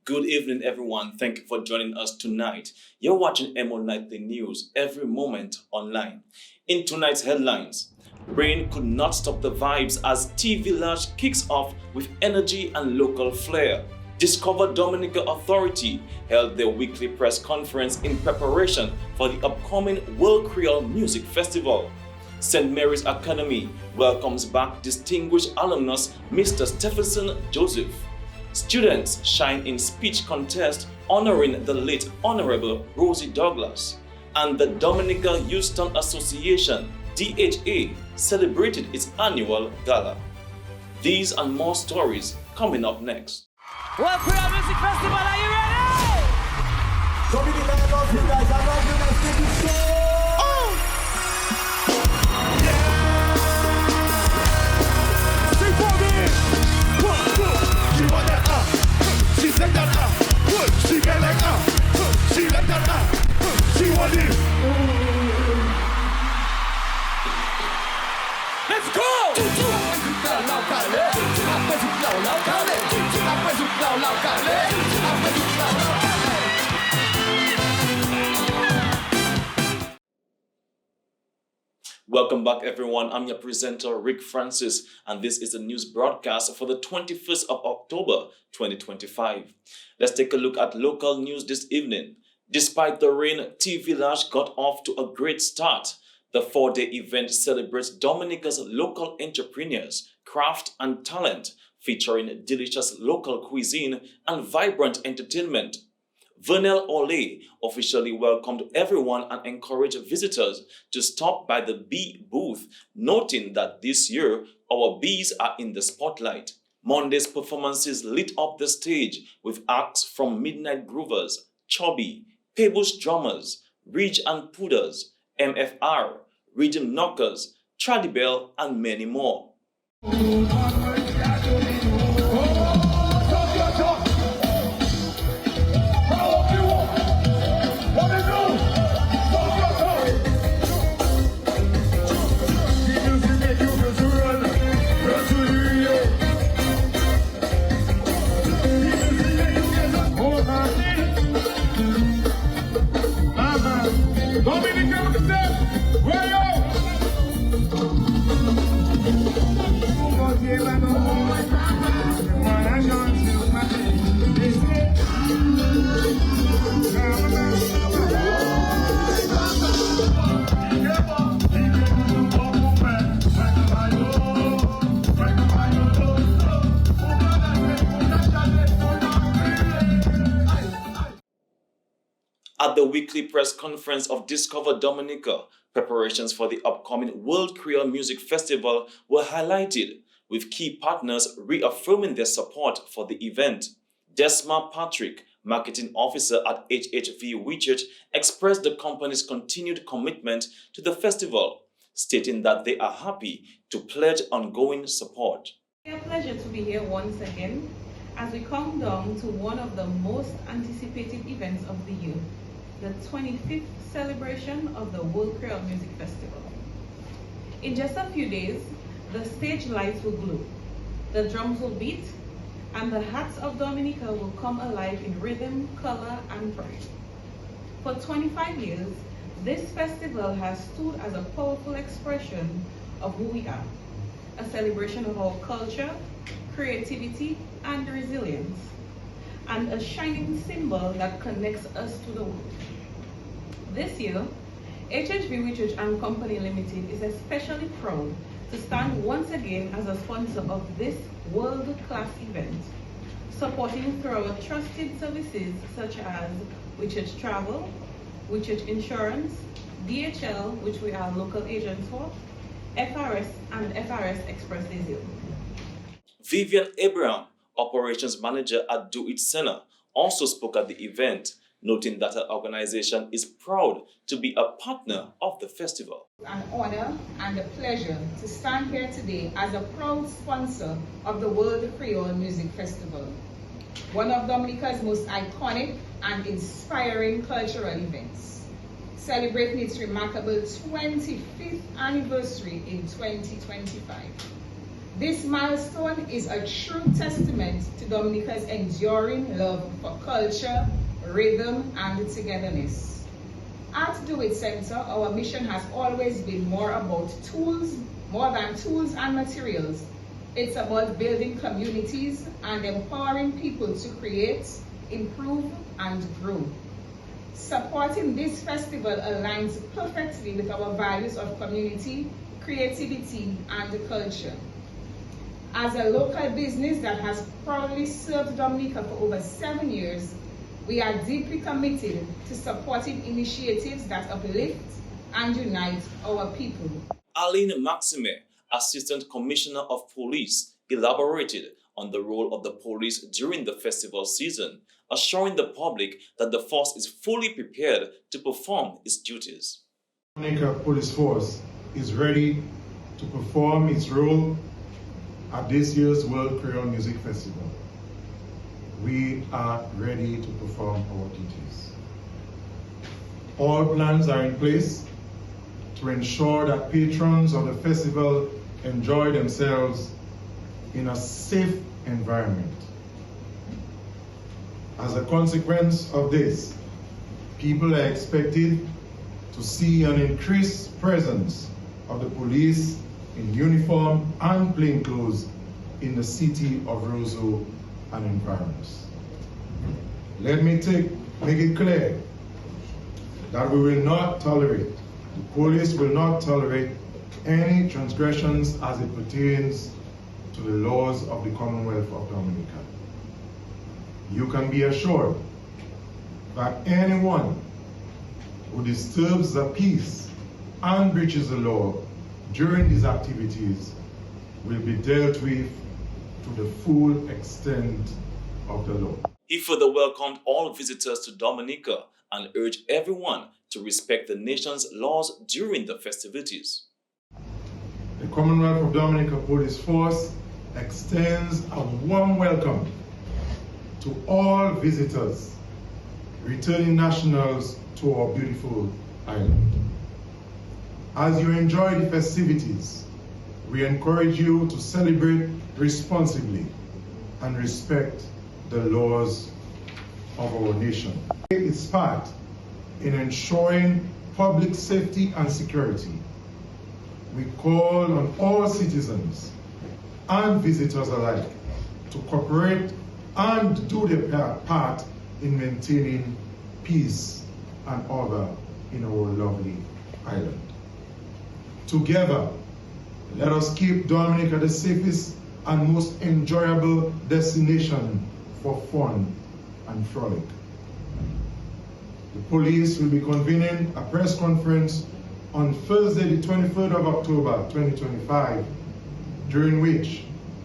Good evening, everyone. Thank you for joining us tonight. You're watching Nightly News every moment online. In tonight's headlines, rain could not stop the vibes as Tea Village kicks off with energy and local flair. Discover Dominica Authority held their weekly press conference in preparation for the upcoming World Creole Music Festival. St. Mary's Academy welcomes back distinguished alumnus Mr. Stephenson Joseph. Students shine in speech contest honoring the late Honorable Rosie Douglas. And the Dominica Houston Association, DHA, celebrated its annual gala. These and more stories coming up next. World Creole Music Festival, are you ready? Dominica, I love you guys. I love you guys. Thank you so. Sing for me. She want that she said that she get like she like that she want it. Let's go. Welcome back, everyone. I'm your presenter, Rick Francis, and this is the news broadcast for the 21st of October, 2025. Let's take a look at local news this evening. Despite the rain, Tea Village got off to a great start. The 4-day event celebrates Dominica's local entrepreneurs, craft and talent, featuring delicious local cuisine and vibrant entertainment. Vernell Ole officially welcomed everyone and encouraged visitors to stop by the bee booth, noting that this year our bees are in the spotlight. Monday's performances lit up the stage with acts from Midnight Groovers, Chubby, Pebbles Drummers, Ridge and Pudders, MFR, Rhythm Knockers, Tradibell, and many more. At the weekly press conference of Discover Dominica, preparations for the upcoming World Creole Music Festival were highlighted, with key partners reaffirming their support for the event. Desma Patrick, marketing officer at HHV Wichert, expressed the company's continued commitment to the festival, stating that they are happy to pledge ongoing support. It's a pleasure to be here once again as we come down to one of the most anticipated events of the year, the 25th celebration of the World Creole Music Festival. In just a few days, the stage lights will glow, the drums will beat, and the hearts of Dominica will come alive in rhythm, color, and pride. For 25 years, this festival has stood as a powerful expression of who we are, a celebration of our culture, creativity, and resilience, and a shining symbol that connects us to the world. This year, HHV Wichert and Company Limited is especially proud to stand once again as a sponsor of this world-class event, supporting through our trusted services such as Wichert Travel, Wichert Insurance, DHL, which we are local agents for, FRS, and FRS Express Diesel. Vivian Abraham, operations manager at Do It Center, also spoke at the event, noting that her organization is proud to be a partner of the festival. An honor and a pleasure to stand here today as a proud sponsor of the World Creole Music Festival, one of Dominica's most iconic and inspiring cultural events, celebrating its remarkable 25th anniversary in 2025. This milestone is a true testament to Dominica's enduring love for culture, rhythm, and togetherness. At Do It Center, our mission has always been more than tools and materials. It's about building communities and empowering people to create, improve, and grow. Supporting this festival aligns perfectly with our values of community, creativity, and culture. As a local business that has proudly served Dominica for over 7 years, we are deeply committed to supporting initiatives that uplift and unite our people. Aline Maxime, Assistant Commissioner of Police, elaborated on the role of the police during the festival season, assuring the public that the force is fully prepared to perform its duties. Dominica Police Force is ready to perform its role at this year's World Creole Music Festival. We are ready to perform our duties. All plans are in place to ensure that patrons of the festival enjoy themselves in a safe environment. As a consequence of this, people are expected to see an increased presence of the police in uniform and plainclothes in the city of Roseau and environs. Let me make it clear that we will not tolerate, the police will not tolerate any transgressions as it pertains to the laws of the Commonwealth of Dominica. You can be assured that anyone who disturbs the peace and breaches the law during these activities will be dealt with to the full extent of the law. He further welcomed all visitors to Dominica and urged everyone to respect the nation's laws during the festivities. The Commonwealth of Dominica Police Force extends a warm welcome to all visitors, returning nationals to our beautiful island. As you enjoy the festivities, we encourage you to celebrate responsibly and respect the laws of our nation. Its part in ensuring public safety and security. We call on all citizens and visitors alike to cooperate and do their part in maintaining peace and order in our lovely island. Together, let us keep Dominica the safest and most enjoyable destination for fun and frolic. The police will be convening a press conference on Thursday, the 23rd of October, 2025, during which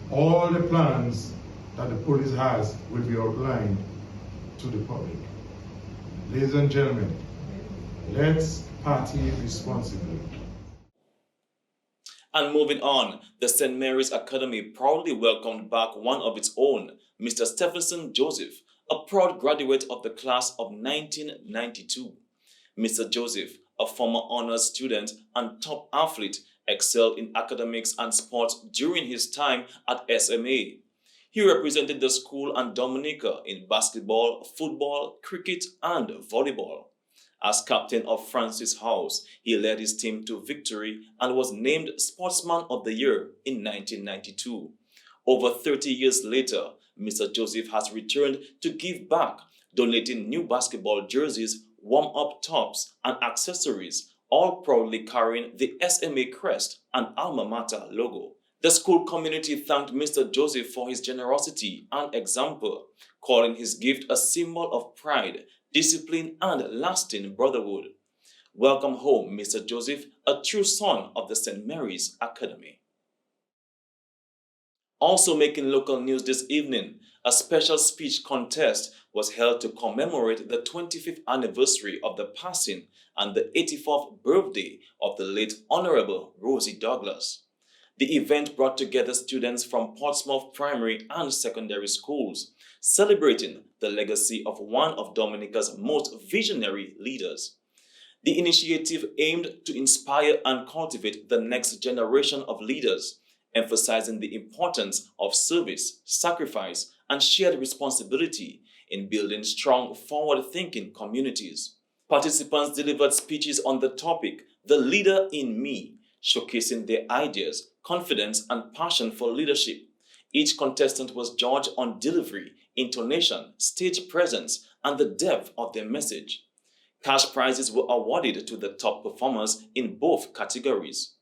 all the plans that the police has will be outlined to the public. Ladies and gentlemen, let's party responsibly. And moving on, the St. Mary's Academy proudly welcomed back one of its own, Mr. Stephenson Joseph, a proud graduate of the class of 1992. Mr. Joseph, a former honors student and top athlete, excelled in academics and sports during his time at SMA. He represented the school and Dominica in basketball, football, cricket, and volleyball. As captain of Francis House, he led his team to victory and was named Sportsman of the Year in 1992. Over 30 years later, Mr. Joseph has returned to give back, donating new basketball jerseys, warm-up tops, and accessories, all proudly carrying the SMA crest and alma mater logo. The school community thanked Mr. Joseph for his generosity and example, calling his gift a symbol of pride, discipline, and lasting brotherhood. Welcome home, Mr. Joseph, a true son of the St. Mary's Academy. Also making local news this evening, a special speech contest was held to commemorate the 25th anniversary of the passing and the 84th birthday of the late Honorable Rosie Douglas. The event brought together students from Portsmouth primary and secondary schools, celebrating the legacy of one of Dominica's most visionary leaders. The initiative aimed to inspire and cultivate the next generation of leaders, emphasizing the importance of service, sacrifice, and shared responsibility in building strong, forward-thinking communities. Participants delivered speeches on the topic, "The Leader in Me," showcasing their ideas, confidence, and passion for leadership. Each contestant was judged on delivery, intonation, stage presence, and the depth of their message. Cash prizes were awarded to the top performers in both categories.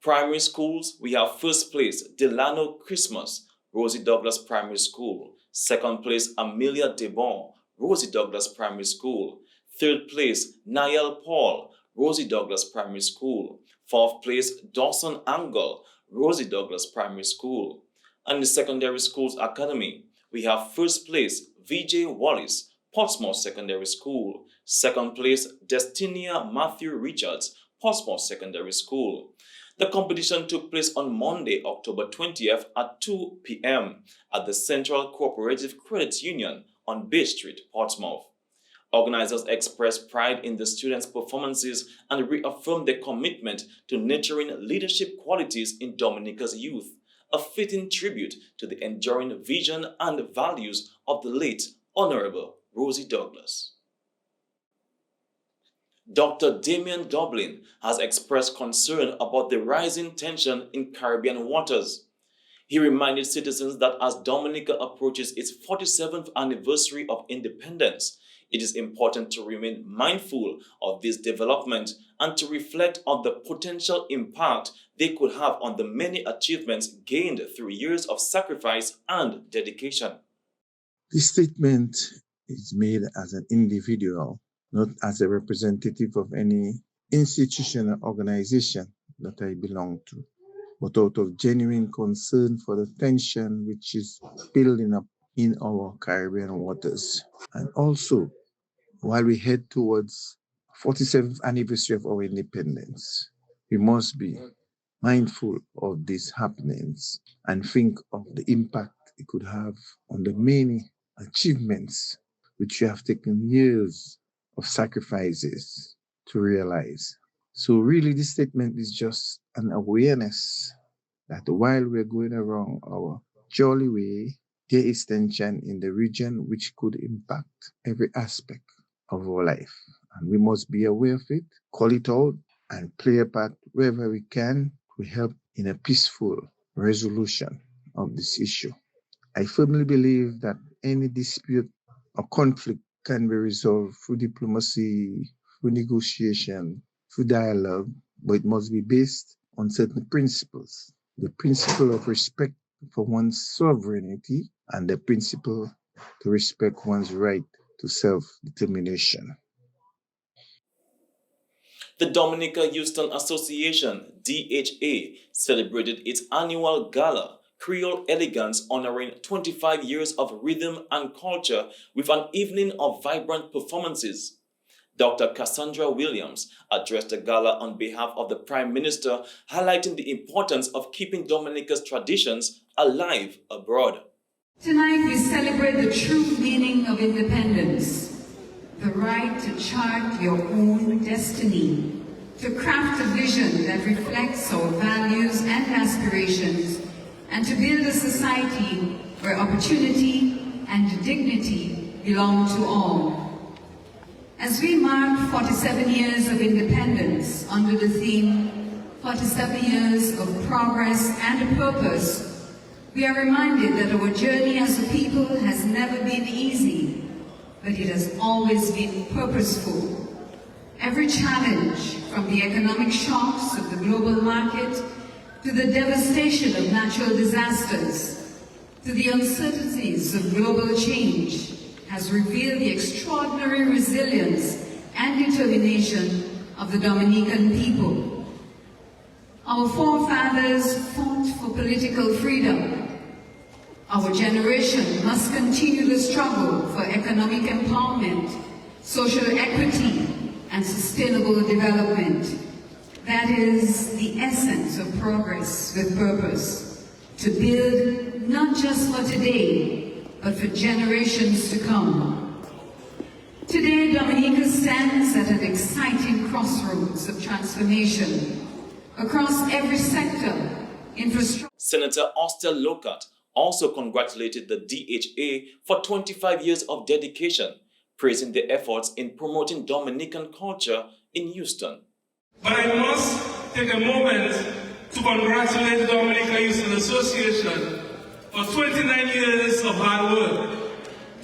Primary schools, we have first place Delano Christmas, Rosie Douglas Primary School. Second place Amelia Debon, Rosie Douglas Primary School. Third place Niall Paul, Rosie Douglas Primary School. Fourth place Dawson Angle, Rosie Douglas Primary School. And the Secondary Schools Academy, we have first place VJ Wallace, Portsmouth Secondary School. Second place Destinia Matthew Richards, Portsmouth Secondary School. The competition took place on Monday, October 20th at 2 p.m. at the Central Cooperative Credit Union on Bay Street, Portsmouth. Organizers expressed pride in the students' performances and reaffirmed their commitment to nurturing leadership qualities in Dominica's youth, a fitting tribute to the enduring vision and values of the late Honorable Rosie Douglas. Dr. Damian Dublin has expressed concern about the rising tension in Caribbean waters. He reminded citizens that as Dominica approaches its 47th anniversary of independence, it is important to remain mindful of this development and to reflect on the potential impact they could have on the many achievements gained through years of sacrifice and dedication. This statement is made as an individual, not as a representative of any institution or organization that I belong to, but out of genuine concern for the tension which is building up in our Caribbean waters. And also, while we head towards 47th anniversary of our independence, we must be mindful of these happenings and think of the impact it could have on the many achievements which we have taken years of sacrifices to realize. So really this statement is just an awareness that while we're going along our jolly way, there is tension in the region which could impact every aspect of our life. And we must be aware of it, call it out, and play a part wherever we can to help in a peaceful resolution of this issue. I firmly believe that any dispute or conflict can be resolved through diplomacy, through negotiation, through dialogue, but it must be based on certain principles. The principle of respect for one's sovereignty and the principle to respect one's right to self-determination. The Dominica Houston Association, DHA, celebrated its annual gala, Creole Elegance, honoring 25 years of rhythm and culture with an evening of vibrant performances. Dr. Cassandra Williams addressed the gala on behalf of the Prime Minister, highlighting the importance of keeping Dominica's traditions alive abroad. Tonight we celebrate the true meaning of independence, the right to chart your own destiny, to craft a vision that reflects our values and aspirations, and to build a society where opportunity and dignity belong to all. As we mark 47 years of independence under the theme 47 years of progress and purpose, we are reminded that our journey as a people has never been easy, but it has always been purposeful. Every challenge, from the economic shocks of the global market to the devastation of natural disasters, to the uncertainties of global change, has revealed the extraordinary resilience and determination of the Dominican people. Our forefathers fought for political freedom. Our generation must continue the struggle for economic empowerment, social equity, and sustainable development. That is the essence of progress with purpose, to build not just for today, but for generations to come. Today, Dominica stands at an exciting crossroads of transformation. Across every sector, infrastructure. Senator Austin Locat also congratulated the DHA for 25 years of dedication, praising their efforts in promoting Dominican culture in Houston. But I must take a moment to congratulate the Dominica Houston Association for 29 years of hard work,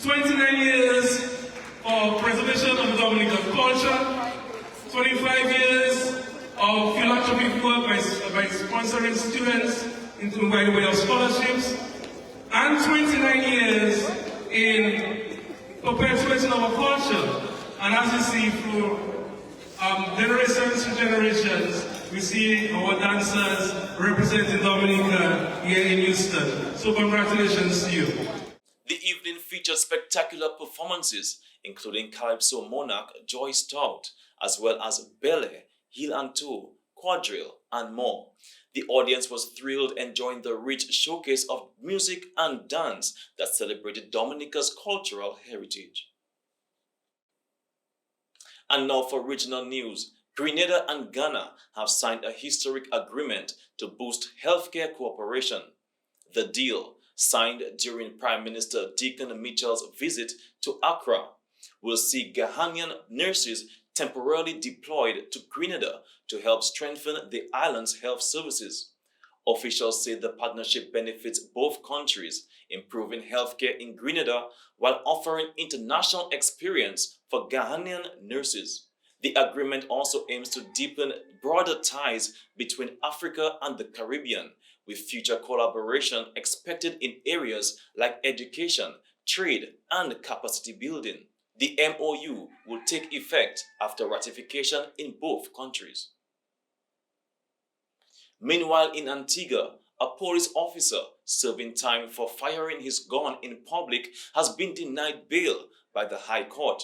29 years for preservation of the Dominican culture, 25 years of philanthropic work by sponsoring students by the way of scholarships, and 29 years in perpetuating our culture. And as you see, through generations to generations, we see our dancers representing Dominica here in Houston. So congratulations to you. The evening featured spectacular performances, including Calypso Monarch Joy Stout, as well as Ballet, Heel and Toe, Quadrille, and more. The audience was thrilled enjoying the rich showcase of music and dance that celebrated Dominica's cultural heritage. And now for regional news. Grenada and Ghana have signed a historic agreement to boost healthcare cooperation. The deal, signed during Prime Minister Deacon Mitchell's visit to Accra, will see Ghanaian nurses temporarily deployed to Grenada to help strengthen the island's health services. Officials say the partnership benefits both countries, improving healthcare in Grenada while offering international experience for Ghanaian nurses. The agreement also aims to deepen broader ties between Africa and the Caribbean, with future collaboration expected in areas like education, trade, and capacity building. The MOU will take effect after ratification in both countries. Meanwhile, in Antigua, a police officer serving time for firing his gun in public has been denied bail by the High Court.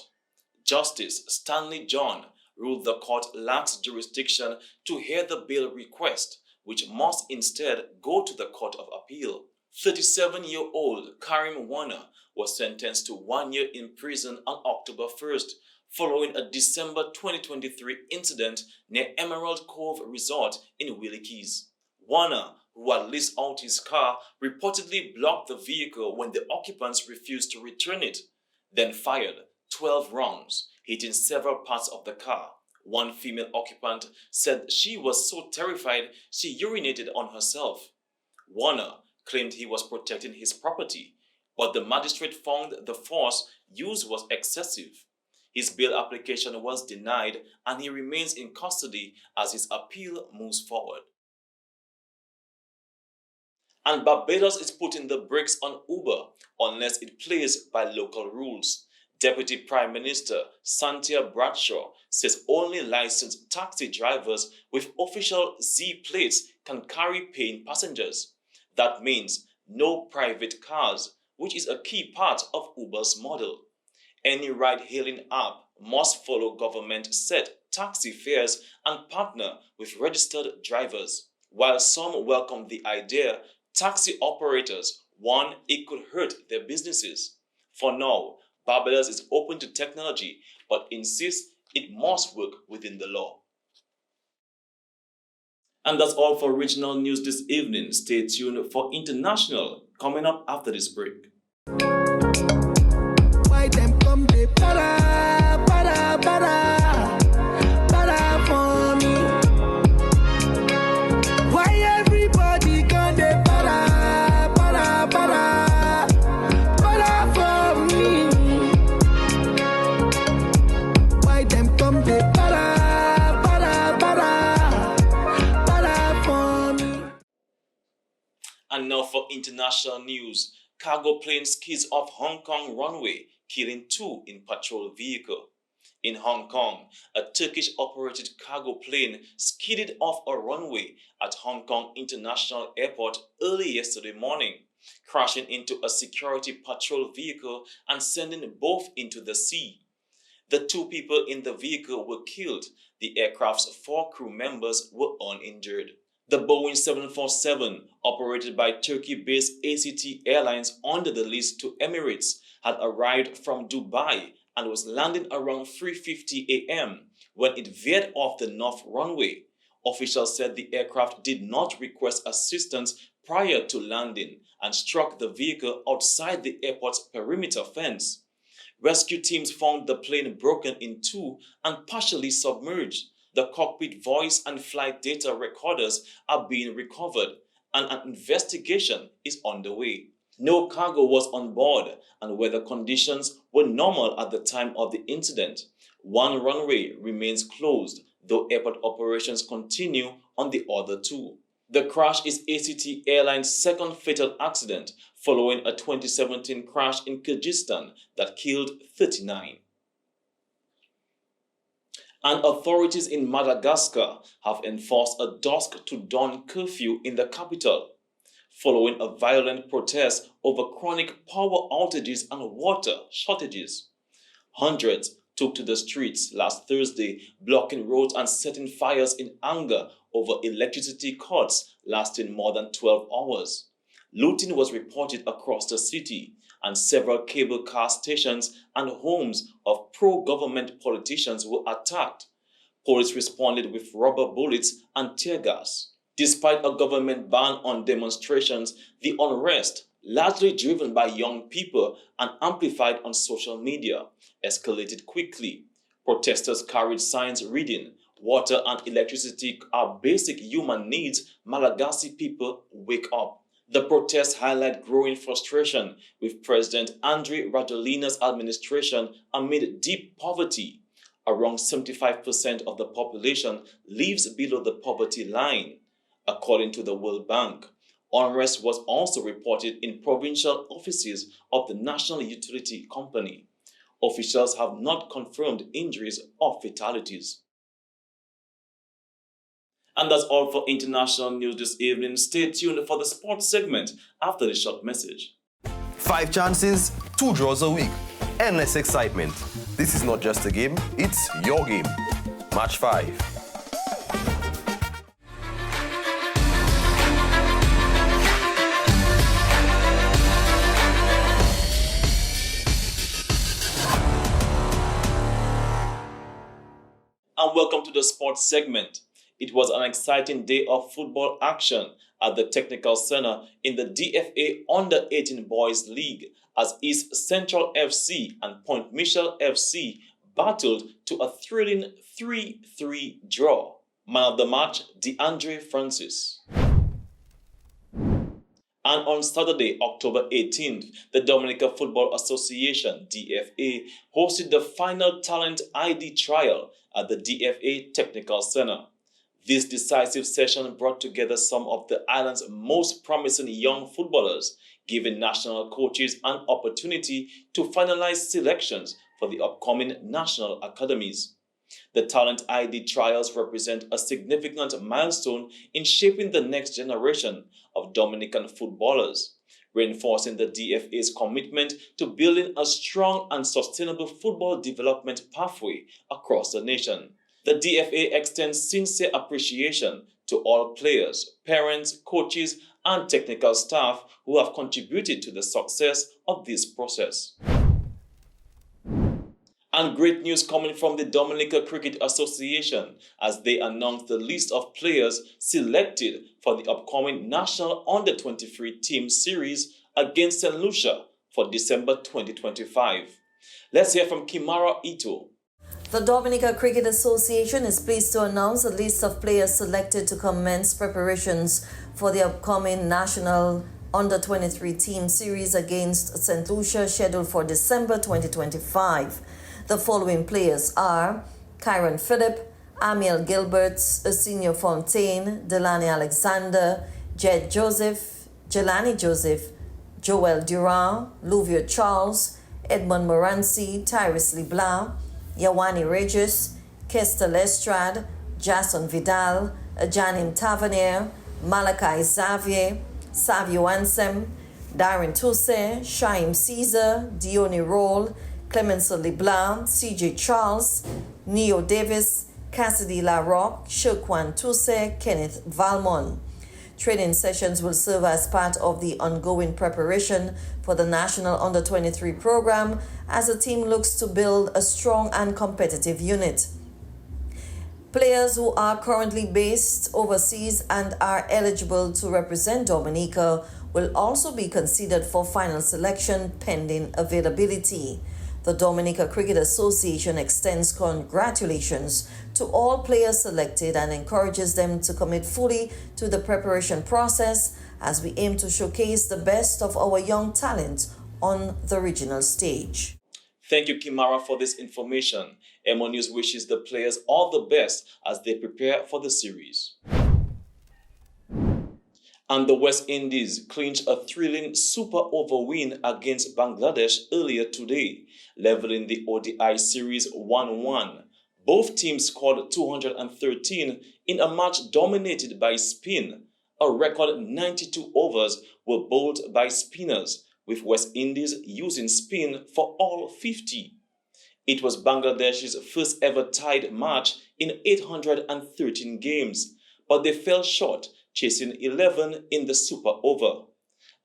Justice Stanley John ruled the court lacks jurisdiction to hear the bail request, which must instead go to the Court of Appeal. 37-year-old Karim Warner was sentenced to 1 year in prison on October 1st, following a December 2023 incident near Emerald Cove Resort in Willie Keys. Warner, who had leased out his car, reportedly blocked the vehicle when the occupants refused to return it, then fired 12 rounds, hitting several parts of the car. One female occupant said she was so terrified she urinated on herself. Warner claimed he was protecting his property, but the magistrate found the force used was excessive. His bail application was denied and he remains in custody as his appeal moves forward. And Barbados is putting the brakes on Uber unless it plays by local rules. Deputy Prime Minister Cynthia Bradshaw says only licensed taxi drivers with official Z plates can carry paying passengers. That means no private cars, which is a key part of Uber's model. Any ride-hailing app must follow government-set taxi fares and partner with registered drivers. While some welcome the idea, taxi operators warn it could hurt their businesses. For now, Barbados is open to technology, but insists it must work within the law. And that's all for regional news this evening. Stay tuned for international coming up after this break. Why them come they para for me? Why everybody come they para for me? Why them come they para for me? And now for international news. Cargo plane skids off Hong Kong runway, killing 2 in patrol vehicle. In Hong Kong, a Turkish-operated cargo plane skidded off a runway at Hong Kong International Airport early yesterday morning, crashing into a security patrol vehicle and sending both into the sea. The 2 people in the vehicle were killed. The aircraft's 4 crew members were uninjured. The Boeing 747, operated by Turkey-based ACT Airlines under the lease to Emirates, had arrived from Dubai and was landing around 3:50 a.m. when it veered off the north runway. Officials said the aircraft did not request assistance prior to landing and struck the vehicle outside the airport's perimeter fence. Rescue teams found the plane broken in two and partially submerged. The cockpit voice and flight data recorders are being recovered, and an investigation is underway. No cargo was on board, and weather conditions were normal at the time of the incident. One runway remains closed, though airport operations continue on the other two. The crash is ACT Airlines' second fatal accident, following a 2017 crash in Kyrgyzstan that killed 39. And authorities in Madagascar have enforced a dusk to dawn curfew in the capital, following a violent protest over chronic power outages and water shortages. Hundreds took to the streets last Thursday, blocking roads and setting fires in anger over electricity cuts lasting more than 12 hours. Looting was reported across the city, and several cable car stations and homes of pro-government politicians were attacked. Police responded with rubber bullets and tear gas. Despite a government ban on demonstrations, the unrest, largely driven by young people and amplified on social media, escalated quickly. Protesters carried signs reading, "Water and electricity are basic human needs. Malagasy people, wake up." The protests highlight growing frustration with President Andry Rajoelina's administration amid deep poverty. Around 75% of the population lives below the poverty line, according to the World Bank. Unrest was also reported in provincial offices of the National Utility Company. Officials have not confirmed injuries or fatalities. And that's all for international news this evening. Stay tuned for the sports segment after the short message. 5 chances, 2 draws a week. Endless excitement. This is not just a game, it's your game. Match 5. And welcome to the sports segment. It was an exciting day of football action at the Technical Center in the DFA Under-18 Boys League as East Central FC and Point Michel FC battled to a thrilling 3-3 draw. Man of the match, DeAndre Francis. And on Saturday, October 18th, the Dominica Football Association, DFA, hosted the final talent ID trial at the DFA Technical Center. This decisive session brought together some of the island's most promising young footballers, giving national coaches an opportunity to finalize selections for the upcoming national academies. The Talent ID trials represent a significant milestone in shaping the next generation of Dominican footballers, reinforcing the DFA's commitment to building a strong and sustainable football development pathway across the nation. The DFA extends sincere appreciation to all players, parents, coaches, and technical staff who have contributed to the success of this process. And great news coming from the Dominica Cricket Association as they announced the list of players selected for the upcoming National Under-23 Team Series against St. Lucia for December 2025. Let's hear from Kimara Ito. The Dominica Cricket Association is pleased to announce a list of players selected to commence preparations for the upcoming National Under-23 Team Series against St. Lucia scheduled for December 2025. The following players are Kyron Phillip, Amiel Gilbert, Arsenio Fontaine, Delani Alexander, Jed Joseph, Jelani Joseph, Joel Durand, Luvio Charles, Edmond Moranci, Tyrus Leblanc, Yawani Regis, Kester Lestrade, Jason Vidal, Janim Tavernier, Malachi Xavier, Savio Ansem, Darren Tousse, Shaim Caesar, Dione Roll, Clemenceau Leblanc, CJ Charles, Neo Davis, Cassidy LaRocque, Shirkwan Tousse, Kenneth Valmont. Training sessions will serve as part of the ongoing preparation for the National Under-23 program as the team looks to build a strong and competitive unit. Players who are currently based overseas and are eligible to represent Dominica will also be considered for final selection pending availability. The Dominica Cricket Association extends congratulations to all players selected and encourages them to commit fully to the preparation process as we aim to showcase the best of our young talent on the regional stage. Thank you, Kimara, for this information. EmoNews wishes the players all the best as they prepare for the series. And the West Indies clinched a thrilling super over win against Bangladesh earlier today, leveling the ODI series 1-1. Both teams scored 213 in a match dominated by spin. A record 92 overs were bowled by spinners, with West Indies using spin for all 50. It was Bangladesh's first ever tied match in 813 games, but they fell short, chasing 11 in the super over.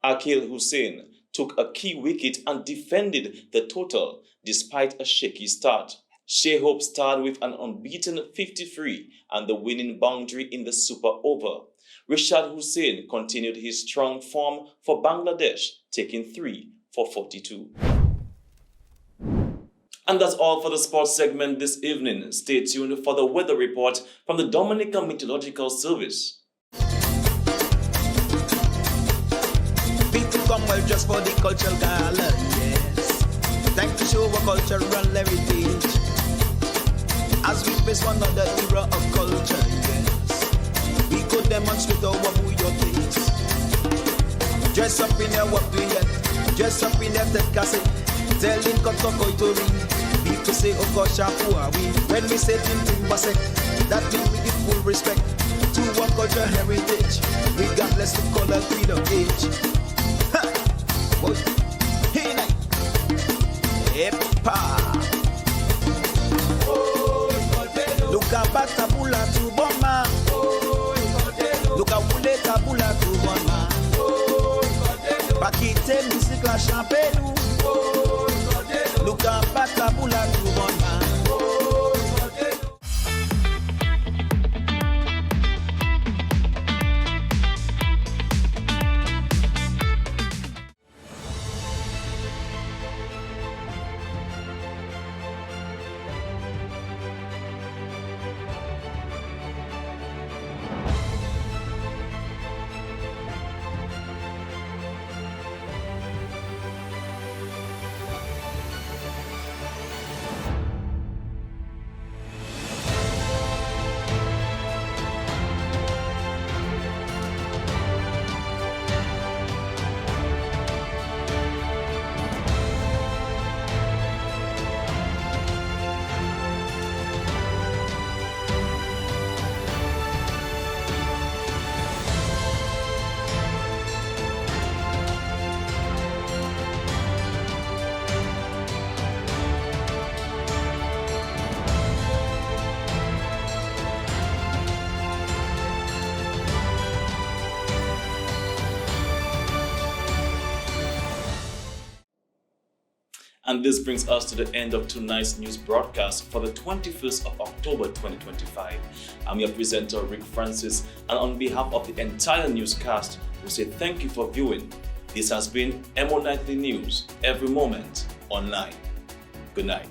Akhil Hussain took a key wicket and defended the total despite a shaky start. Shea Hope starred with an unbeaten 53 and the winning boundary in the super over. Rashad Hussain continued his strong form for Bangladesh, taking 3 for 42. And that's all for the sports segment this evening. Stay tuned for the weather report from the Dominica Meteorological Service. People come well just for the cultural gala, yes. Time to show our cultural heritage as we face one another era of culture, yes. We could demonstrate our your place. Dress up in our brilliant, dress up in their cassette, telling Kotoko to ring. People say, oh gosh, who are we? When we say Timbasek, that means we give full respect to our cultural heritage, regardless of color, creed, or age. Ha! Boy. Hey, night. Epa. Look at Batabula to Boma. Look at Wule Tabula to Boma. Pakite music la champagne. Look at Batabula to Boma. And this brings us to the end of tonight's news broadcast for the 21st of October 2025. I'm your presenter, Rick Francis, and on behalf of the entire newscast, we say thank you for viewing. This has been Emo Nightly News, every moment online. Good night.